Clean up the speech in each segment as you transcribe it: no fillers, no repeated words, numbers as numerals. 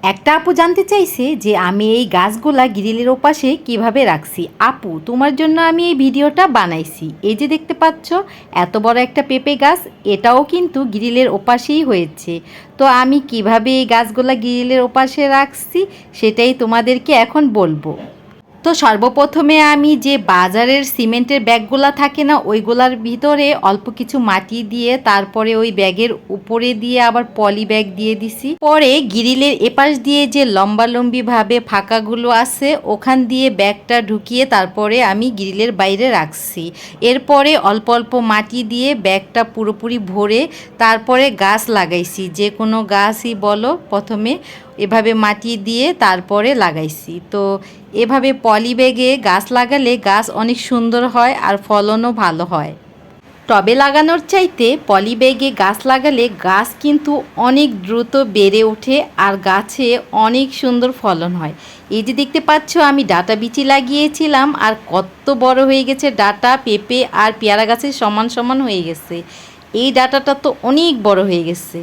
একটা আপু জানতে চাইছে যে আমি এই গাছগুলা গ্রিলের ওপাশে কিভাবে রাখছি। আপু, তোমার জন্য আমি এই ভিডিওটা বানাইছি। এই যে দেখতে পাচ্ছ এত বড় একটা পেঁপে গাছ, এটাও কিন্তু গ্রিলের ওপাশেই হয়েছে। তো আমি কিভাবে এই গাছগুলা গ্রিলের ওপাশে রাখছি সেটাই তোমাদেরকে এখন বলবো। তো সর্বপ্রথমে আমি যে বাজারের সিমেন্টের ব্যাগগুলা থাকে না, ওইগুলার ভিতরে অল্প কিছু মাটি দিয়ে তারপরে ওই ব্যাগের উপরে দিয়ে আবার পলি ব্যাগ দিয়ে দিছি। পরে গ্রিলের এপাশ দিয়ে যে লম্বালম্বিভাবে ফাঁকাগুলো আছে ওখান দিয়ে ব্যাগটা ঢুকিয়ে তারপরে আমি গ্রিলের বাইরে রাখছি। এরপরে অল্প অল্প মাটি দিয়ে ব্যাগটা পুরোপুরি ভরে তারপরে গাছ লাগাইছি। যে কোনো গাছই বলো, প্রথমে এভাবে মাটি দিয়ে তারপরে লাগাইছি। তো এভাবে পলি ব্যাগে গাছ লাগালে গাছ অনেক সুন্দর হয় আর ফলনও ভালো হয়। টবে লাগানোর চাইতে পলি ব্যাগে গাছ লাগালে গাছ কিন্তু অনেক দ্রুত বেড়ে ওঠে আর গাছে অনেক সুন্দর ফলন হয়। এই যে দেখতে পাচ্ছ আমি ডাটা বিচি লাগিয়েছিলাম আর কত বড় হয়ে গেছে ডাটা। পেঁপে আর পেয়ারা গাছের সমান সমান হয়ে গেছে। এই ডাটাটা তো অনেক বড় হয়ে গেছে।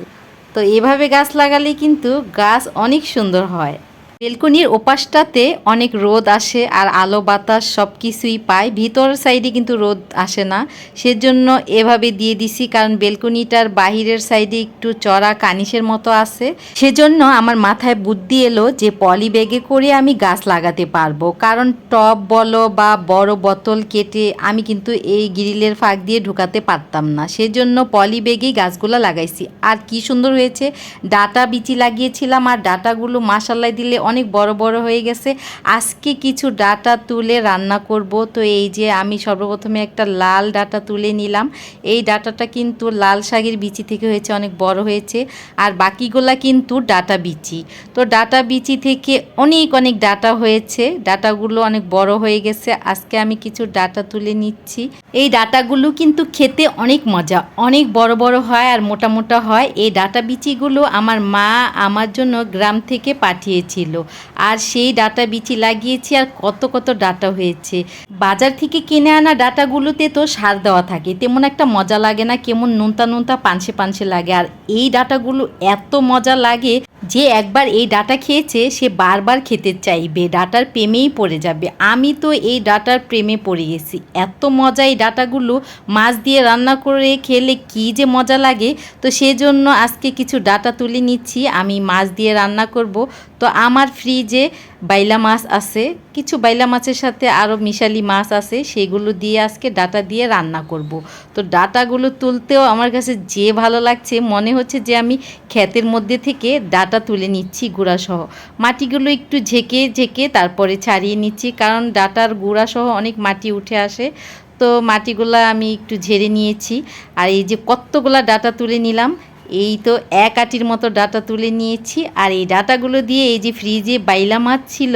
তো এভাবে গাছ লাগালে কিন্তু গাছ অনেক সুন্দর হয়। বেলকনির ওপাশটাতে অনেক রোদ আসে আর আলো বাতাস সব কিছুই পায়। ভিতর সাইডে কিন্তু রোদ আসে না, সেজন্য এভাবে দিয়ে দিছি। কারণ বেলকনিটার বাহিরের সাইডে একটু চড়া কানিসের মতো আছে, সেজন্য আমার মাথায় বুদ্ধি এলো যে পলি ব্যাগে করে আমি গাছ লাগাতে পারবো। কারণ টব বলো বা বড় বোতল কেটে আমি কিন্তু এই গ্রিলের ফাঁক দিয়ে ঢুকাতে পারতাম না, সেজন্য পলি ব্যাগেই গাছগুলো লাগাইছি। আর কি সুন্দর হয়েছে। ডাটা বিচি লাগিয়েছিলাম আর ডাটাগুলো মাশাআল্লাহ দিলে অনেক বড় বড় হয়ে গেছে। আজকে কিছু ডাটা তুলে রান্না করব। তো এই যে আমি সর্বপ্রথমে একটা লাল ডাটা তুলে নিলাম। এই ডাটাটা কিন্তু লাল শাকের বিচি থেকে হয়েছে, অনেক বড় হয়েছে। আর বাকিগুলা কিন্তু ডাটা বিচি। তো ডাটা বিচি থেকে অনেক অনেক ডাটা হয়েছে, ডাটাগুলো অনেক বড় হয়ে গেছে। আজকে আমি কিছু ডাটা তুলে নিচ্ছি। এই ডাটাগুলো কিন্তু খেতে অনেক মজা, অনেক বড় বড় হয় আর মোটা মোটা হয়। এই ডাটা বিচিগুলো আমার মা আমার জন্য গ্রাম থেকে পাঠিয়েছিল আর সেই ডাটা বিচি লাগিয়েছি আর কত কত ডাটা হয়েছে। বাজার থেকে কিনে আনা ডাটাগুলোতে তো সার দেওয়া থাকে, তেমন একটা মজা লাগে না, কেমন নুনতা নুনতা পানসে পানসে লাগে। আর এই ডাটাগুলো এত মজা লাগে যে একবার এই ডাটা খেয়েছে সে বারবার খেতে চাইবে, ডাটার প্রেমেই পড়ে যাবে। আমি তো এই ডাটার প্রেমে পড়ে গেছি। এত মজা এই ডাটাগুলো মাছ দিয়ে রান্না করে খেলে কি যে মজা লাগে। তো সেজন্য আজকে কিছু ডাটা তুলে নিচ্ছি, আমি মাছ দিয়ে রান্না করব। তো আমার ফ্রিজে বাইলা মাছ আছে, কিছু বাইলা মাছের সাথে আরও মিশালি মাছ আছে, সেগুলো দিয়ে আজকে ডাটা দিয়ে রান্না করব। তো ডাটাগুলো তুলতেও আমার কাছে যে ভালো লাগছে, মনে হচ্ছে যে আমি ক্ষেতের মধ্যে থেকে ডাটা তুলে নিচ্ছি গুঁড়াসহ। মাটিগুলো একটু ঝেঁকে ঝেঁকে তারপরে ছাড়িয়ে নিচ্ছি, কারণ ডাটার গুঁড়াসহ অনেক মাটি উঠে আসে। তো মাটিগুলা আমি একটু ঝেড়ে নিয়েছি। আর এই যে কতগুলা ডাটা তুলে নিলাম, এই তো এক আটির মতো ডাটা তুলে নিয়েছি। আর এই ডাটাগুলো দিয়ে এই যে ফ্রিজে বাইলা মাছ ছিল,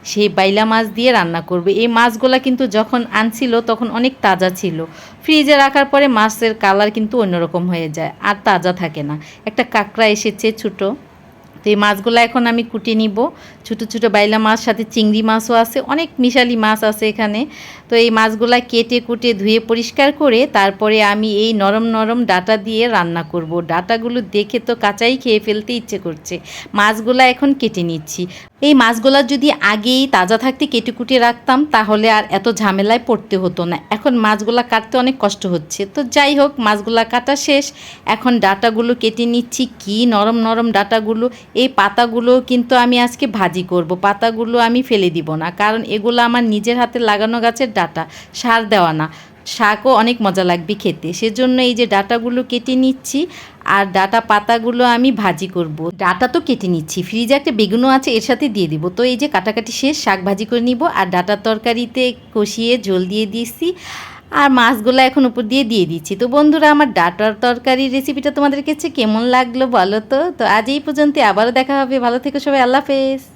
সেই বাইলা মাছ দিয়ে রান্না করবে। এই মাছগুলা কিন্তু যখন আনছিল তখন অনেক তাজা ছিল। ফ্রিজে রাখার পরে মাছের কালার কিন্তু অন্যরকম হয়ে যায় আর তাজা থাকে না। একটা কাঁকড়া এসেছে ছোটো। তো এই মাছগুলো এখন আমি কুটে নিব। ছোটো ছোটো বাইলা মাছ, সাথে চিংড়ি মাছও আছে, অনেক মিশালি মাছ আছে এখানে। তো এই মাছগুলা কেটে কুটে ধুয়ে পরিষ্কার করে তারপরে আমি এই নরম নরম ডাটা দিয়ে রান্না করব। ডাটাগুলো দেখে তো কাঁচাই খেয়ে ফেলতে ইচ্ছে করছে। মাছগুলা এখন কেটে নিচ্ছি। এই মাছগুলা যদি আগেই তাজা থাকতে কেটে কুটে রাখতাম তাহলে আর এত ঝামেলায় পড়তে হতো না। এখন মাছগুলা কাটতে অনেক কষ্ট হচ্ছে। তো যাই হোক, মাছগুলা কাটা শেষ, এখন ডাটাগুলো কেটে নিচ্ছি। কি নরম নরম ডাটাগুলো। এই পাতাগুলো কিন্তু আমি আজকে ভাজি করব। পাতাগুলো আমি ফেলে দিব না, কারণ এগুলো আমার নিজের হাতে লাগানো গাছের ডাটা, সার দেওয়া না। শাকও অনেক মজা লাগবে খেতে, সেজন্য এই যে ডাটাগুলো কেটে নিচ্ছি। আর ডাটা পাতাগুলো আমি ভাজি করব। ডাটা তো কেটে নিচ্ছি, ফ্রিজে একটা বেগুনও আছে, এর সাথে দিয়ে দিব। তো এই যে কাটাকাটি শেষ, শাক ভাজি করে নিব। আর ডাটার তরকারিতে কষিয়ে ঝোল দিয়ে দিয়েছি আর মাছগুলো এখন উপর দিয়ে দিচ্ছি। তো বন্ধুরা, আমার ডাটার তরকারির রেসিপিটা তোমাদের কাছে কেমন লাগলো বলো তো। তো আজ এই পর্যন্ত, আবারও দেখা হবে। ভালো থেকো সবাই, আল্লাহ হাফেজ।